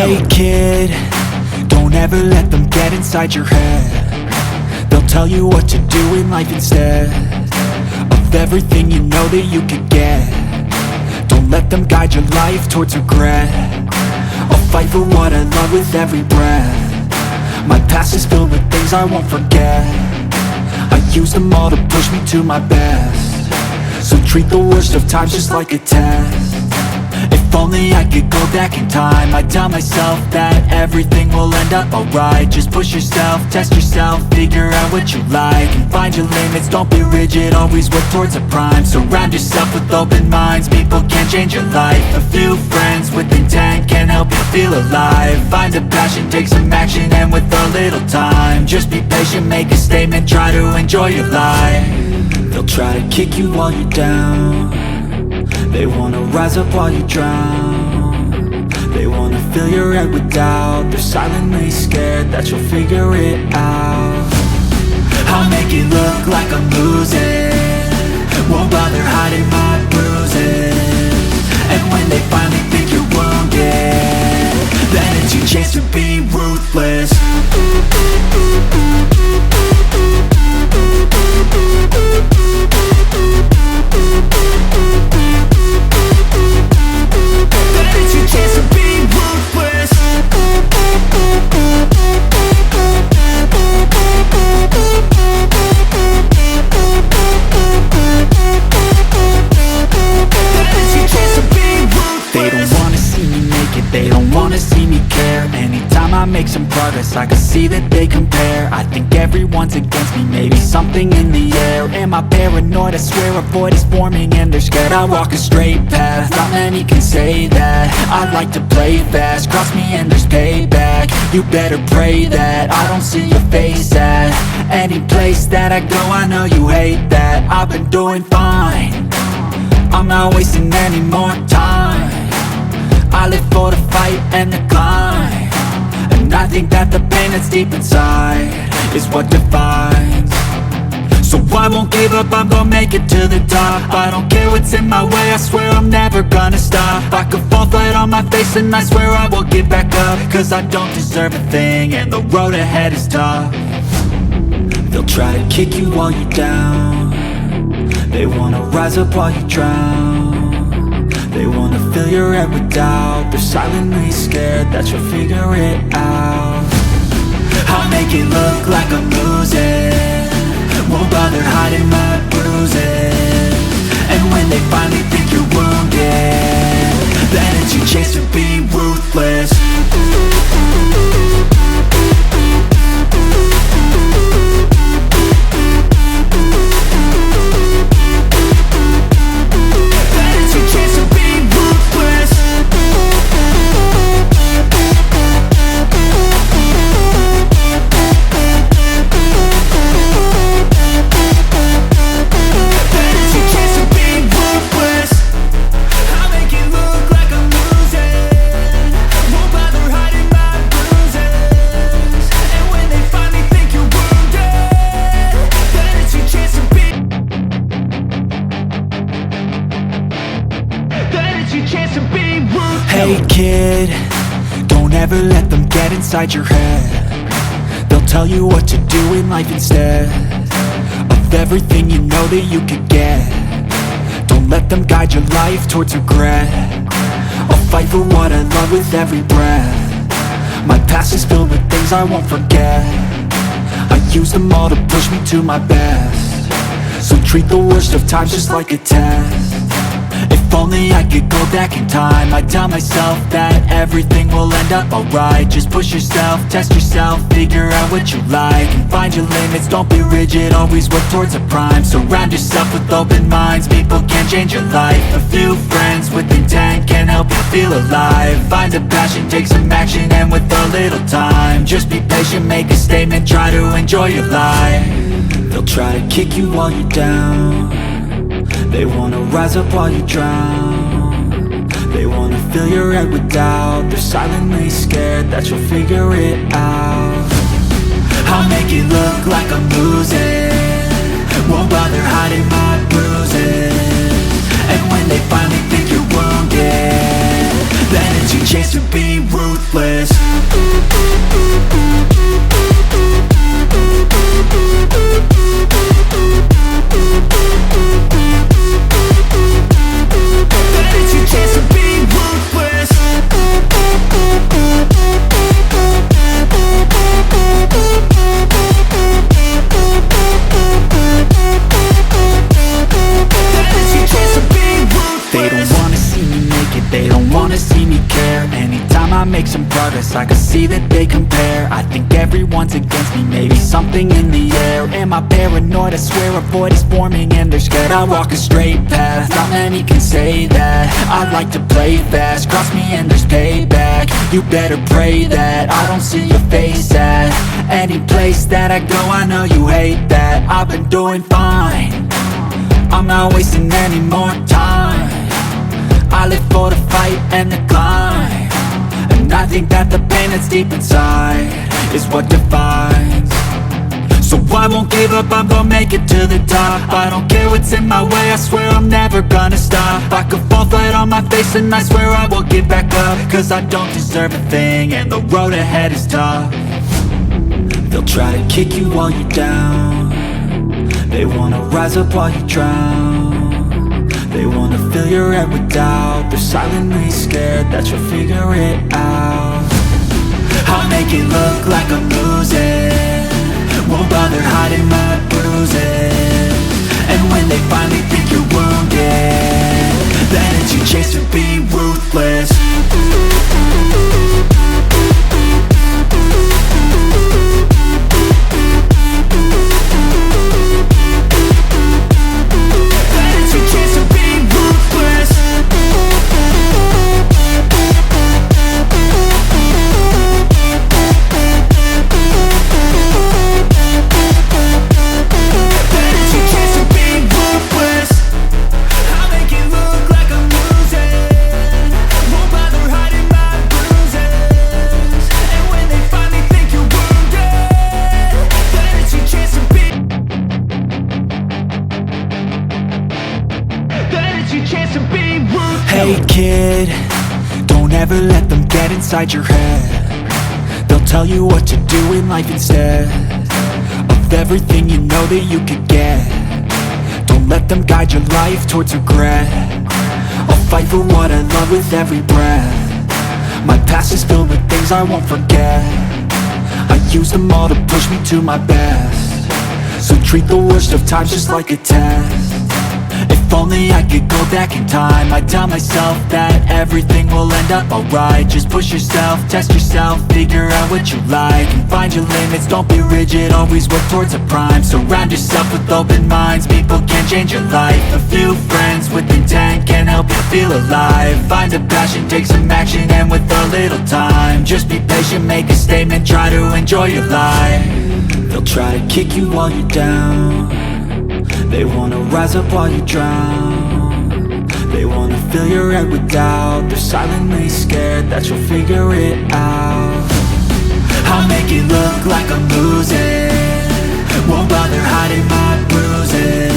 Hey kid, don't ever let them get inside your head. They'll tell you what to do in life instead of everything you know that you could get. Don't let them guide your life towards regret. I'll fight for what I love with every breath. My past is filled with things I won't forget. I use them all to push me to my best. So treat the worst of times just like a test. If only I could go back in time, I'd tell myself that everything will end up alright. Just push yourself, test yourself, figure out what you like, and find your limits, don't be rigid, always work towards a prime. Surround yourself with open minds, people can change your life. A few friends with intent can help you feel alive. Find a passion, take some action, and with a little time, just be patient, make a statement, try to enjoy your life. They'll try to kick you while you're down. They wanna rise up while you drown. They wanna fill your head with doubt. They're silently scared that you'll figure it out. I'll make it look like I'm losing, won't bother hiding my bruises. And when they finally think you're wounded, then it's your chance to be ruthless. They don't wanna see me care. Anytime I make some progress, I can see that they compare. I think everyone's against me, maybe something in the air. Am I paranoid? I swear a void is forming and they're scared. I walk a straight path, not many can say that. I like to play fast, cross me and there's payback. You better pray that I don't see your face at any place that I go. I know you hate that. I've been doing fine, I'm not wasting any more time. I live for the fight and the climb, and I think that the pain that's deep inside is what defines. So I won't give up, I'm gonna make it to the top. I don't care what's in my way, I swear I'm never gonna stop. I could fall flat on my face and I swear I will get back up, cause I don't deserve a thing and the road ahead is tough. They'll try to kick you while you're down. They wanna rise up while you drown. They wanna fill your head with doubt. They're silently scared that you'll figure it out. I'll make it look like I'm losing, won't bother hiding my bruises. And when they finally think you're wounded, then it's your chance to be ruthless. Hey kid, don't ever let them get inside your head. They'll tell you what to do in life instead of everything you know that you could get. Don't let them guide your life towards regret. I'll fight for what I love with every breath. My past is filled with things I won't forget. I use them all to push me to my best. So treat the worst of times just like a test. If only I could go back in time, I'd tell myself that everything will end up alright. Just push yourself, test yourself, figure out what you like, and find your limits, don't be rigid, always work towards a prime. Surround yourself with open minds, people can change your life. A few friends with intent can help you feel alive. Find a passion, take some action, and with a little time, just be patient, make a statement, try to enjoy your life. They'll try to kick you while you're down. They wanna rise up while you drown. They wanna fill your head with doubt. They're silently scared that you'll figure it out. I'll make it look like I'm losing, won't bother hiding my bruises. And when they finally think you're wounded, then it's your chance to be ruthless. I make some progress, I can see that they compare. I think everyone's against me, maybe something in the air. Am I paranoid? I swear a void is forming and they're scared. I walk a straight path, not many can say that. I like to play fast, cross me and there's payback. You better pray that I don't see your face at any place that I go. I know you hate that. I've been doing fine, I'm not wasting any more time. I live for the fight and the climb, and I think that the pain that's deep inside is what defines. So I won't give up, I'm gonna make it to the top. I don't care what's in my way, I swear I'm never gonna stop. I could fall flat on my face and I swear I will get back up, cause I don't deserve a thing and the road ahead is tough. They'll try to kick you while you're down, they wanna rise up while you drown. They wanna fill your head with doubt, they're silently scared that you'll figure it out. I'll make it look like I'm losing, won't bother hiding my bruises. And when they finally think you're wounded, then it's your chance to be ruthless. Hey kid, don't ever let them get inside your head. They'll tell you what to do in life instead of everything you know that you could get. Don't let them guide your life towards regret. I'll fight for what I love with every breath. My past is filled with things I won't forget. I use them all to push me to my best. So treat the worst of times just like a test. If only I could go back in time, I'd tell myself that everything will end up alright. Just push yourself, test yourself, figure out what you like, and find your limits, don't be rigid, always work towards a prime. Surround yourself with open minds, people can change your life. A few friends with intent can help you feel alive. Find a passion, take some action, and with a little time, just be patient, make a statement, try to enjoy your life. They'll try to kick you while you're down, they wanna rise up while you drown. They wanna fill your head with doubt, they're silently scared that you'll figure it out. I'll make it look like I'm losing, won't bother hiding my bruises.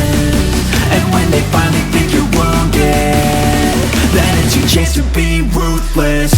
And when they finally think you're wounded, then it's your chance to be ruthless.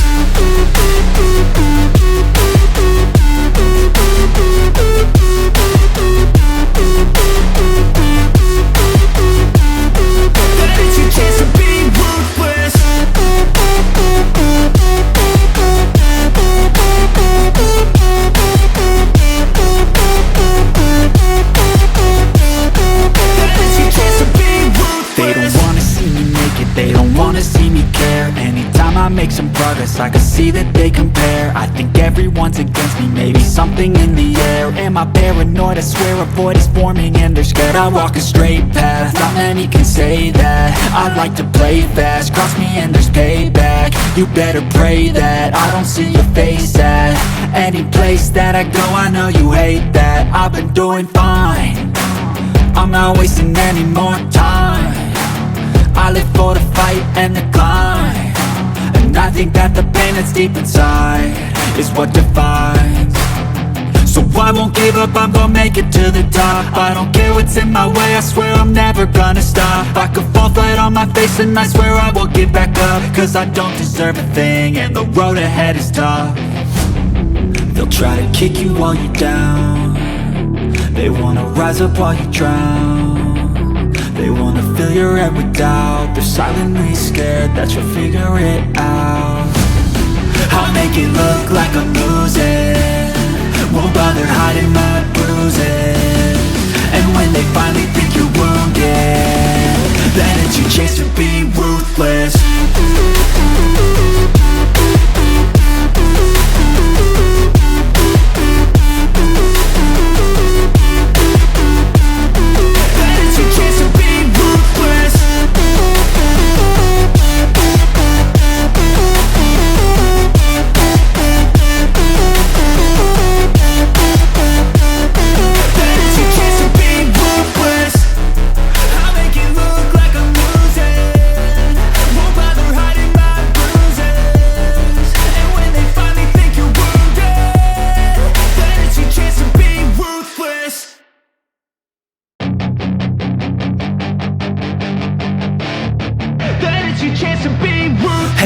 Some progress, I can see that they compare. I think everyone's against me, maybe something in the air. Am I paranoid? I swear a void is forming and they're scared. I walk a straight path, not many can say that. I like to play fast, cross me and there's payback. You better pray that I don't see your face at any place that I go. I know you hate that. I've been doing fine, I'm not wasting any more time. I live for the fight and the climb, and I think that the pain that's deep inside is what defines. So I won't give up, I'm gonna make it to the top. I don't care what's in my way, I swear I'm never gonna stop. I could fall flat on my face and I swear I will get back up, cause I don't deserve a thing and the road ahead is tough. They'll try to kick you while you're down, they wanna rise up while you drown. They wanna fill your head with doubt, they're silently scared that you'll figure it out. I'll make it look like I'm losing, won't bother hiding my bruises. And when they finally think you're wounded, then it's your chance to be ruthless.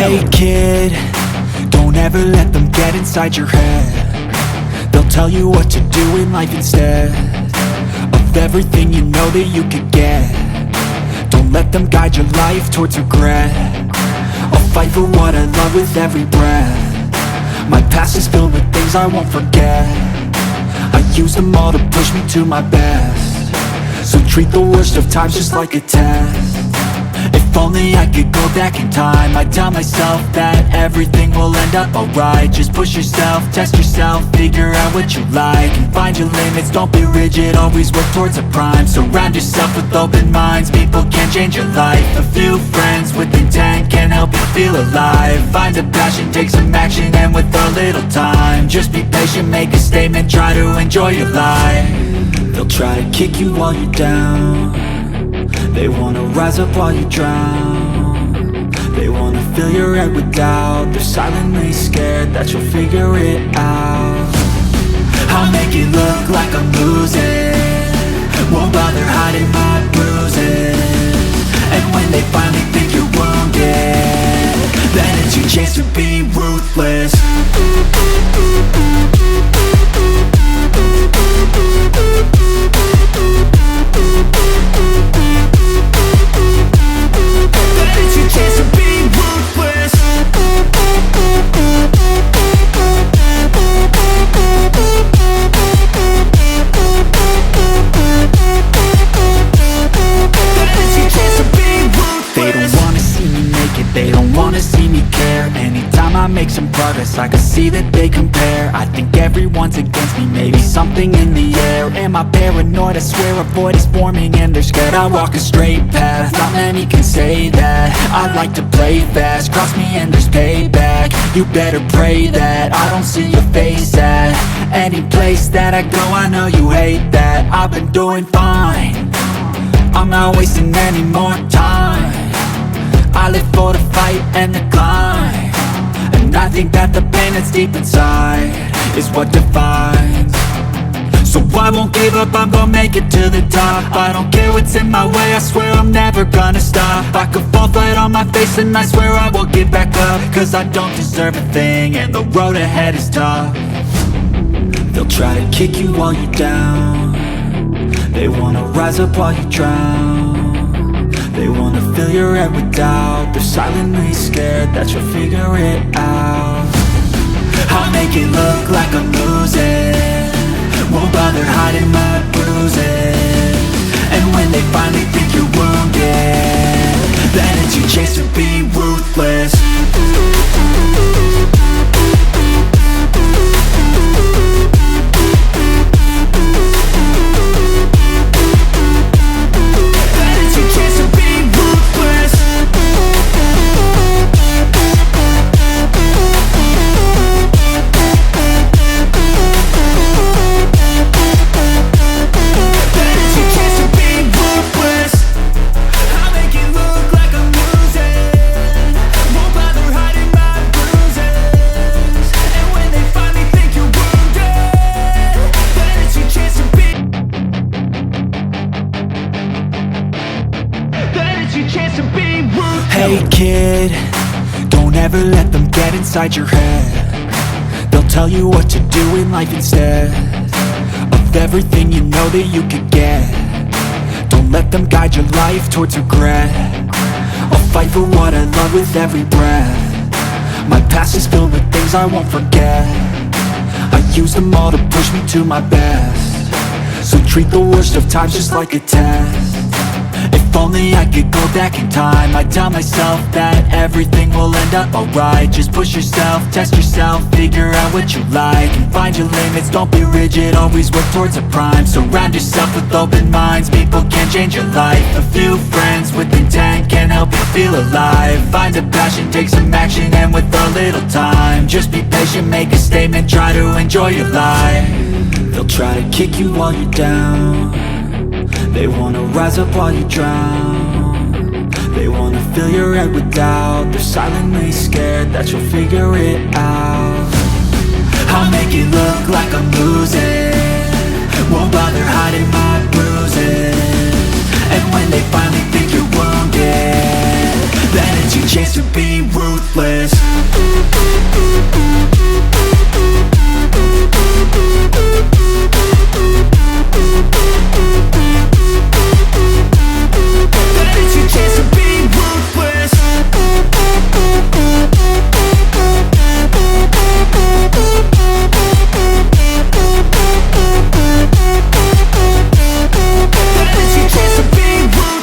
Hey kid, don't ever let them get inside your head. They'll tell you what to do in life instead of everything you know that you could get. Don't let them guide your life towards regret. I'll fight for what I love with every breath. My past is filled with things I won't forget. I use them all to push me to my best. So treat the worst of times just like a test. If only I could go back in time, I'd tell myself that everything will end up alright. Just push yourself, test yourself, figure out what you like, and find your limits, don't be rigid, always work towards a prime. Surround yourself with open minds, people can change your life. A few friends with intent can help you feel alive. Find a passion, take some action, and with a little time, just be patient, make a statement, try to enjoy your life. They'll try to kick you while you're down. They wanna rise up while you drown. They wanna fill your head with doubt. They're silently scared that you'll figure it out. I'll make it look like I'm losing, won't bother hiding my bruises. And when they finally think you're wounded, then it's your chance to be ruthless. They don't wanna see me care. Anytime I make some progress, I can see that they compare. I think everyone's against me, maybe something in the air. Am I paranoid? I swear a void is forming and they're scared. I walk a straight path, not many can say that. I like to play fast, cross me and there's payback. You better pray that I don't see your face at any place that I go. I know you hate that. I've been doing fine, I'm not wasting any more time. I live for the fight and the climb, and I think that the pain that's deep inside is what defines. So I won't give up, I'm gonna make it to the top. I don't care what's in my way, I swear I'm never gonna stop. I could fall flat on my face and I swear I will get back up, cause I don't deserve a thing and the road ahead is tough. They'll try to kick you while you're down. They wanna rise up while you drown. They wanna fill your head with doubt. They're silently scared that you'll figure it out. I'll make it look like I'm losing, won't bother hiding my bruises. And when they finally think you're wounded, then it's your chance to be ruthless. Hey kid, don't ever let them get inside your head. They'll tell you what to do in life instead of everything you know that you could get. Don't let them guide your life towards regret. I'll fight for what I love with every breath. My past is filled with things I won't forget. I use them all to push me to my best. So treat the worst of times just like a test. If only I could go back in time, I'd tell myself that everything will end up alright. Just push yourself, test yourself, figure out what you like, and find your limits, don't be rigid, always work towards a prime. Surround yourself with open minds, people can change your life. A few friends with intent can help you feel alive. Find a passion, take some action, and with a little time, just be patient, make a statement, try to enjoy your life. They'll try to kick you while you're down. They wanna rise up while you drown. They wanna fill your head with doubt. They're silently scared that you'll figure it out. I'll make it look like I'm losing, won't bother hiding my bruises. And when they finally think you're wounded, then it's your chance to to be ruthless. Then it's your chance to be ruthless.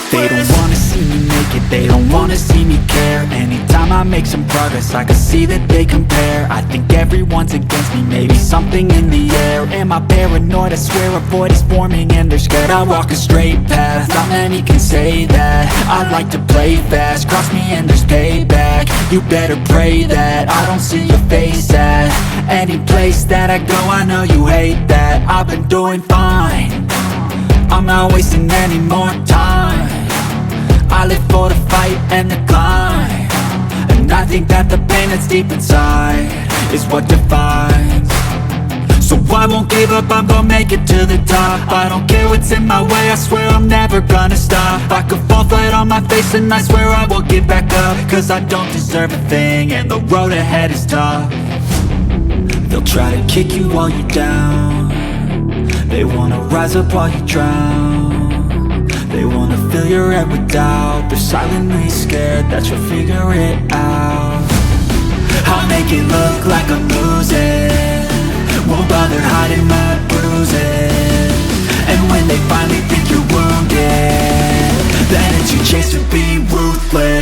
They don't wanna see me make it, they don't wanna see me care. Anytime I make some progress, I can see that they compare. I think everyone's against me, maybe something in the air. Am I paranoid? I swear a void is forming and they're scared. I walk a straight path, not many can say that. I like to play fast, cross me and there's payback. You better pray that I don't see your face at any place that I go. I know you hate that. I've been doing fine, I'm not wasting any more time. I live for the fight and the climb, and I think that the pain that's deep inside is what defines. So I won't give up, I'm gonna make it to the top. I don't care what's in my way, I swear I'm never gonna stop. I could fall flat on my face and I swear I will get back up, cause I don't deserve a thing and the road ahead is tough. They'll try to kick you while you're down, they wanna rise up while you drown. They wanna fill your head with doubt, they're silently scared that you'll figure it out. I'll make it look like I'm losing, won't bother hiding my bruises. And when they finally think you're wounded, then it's your chance to be ruthless.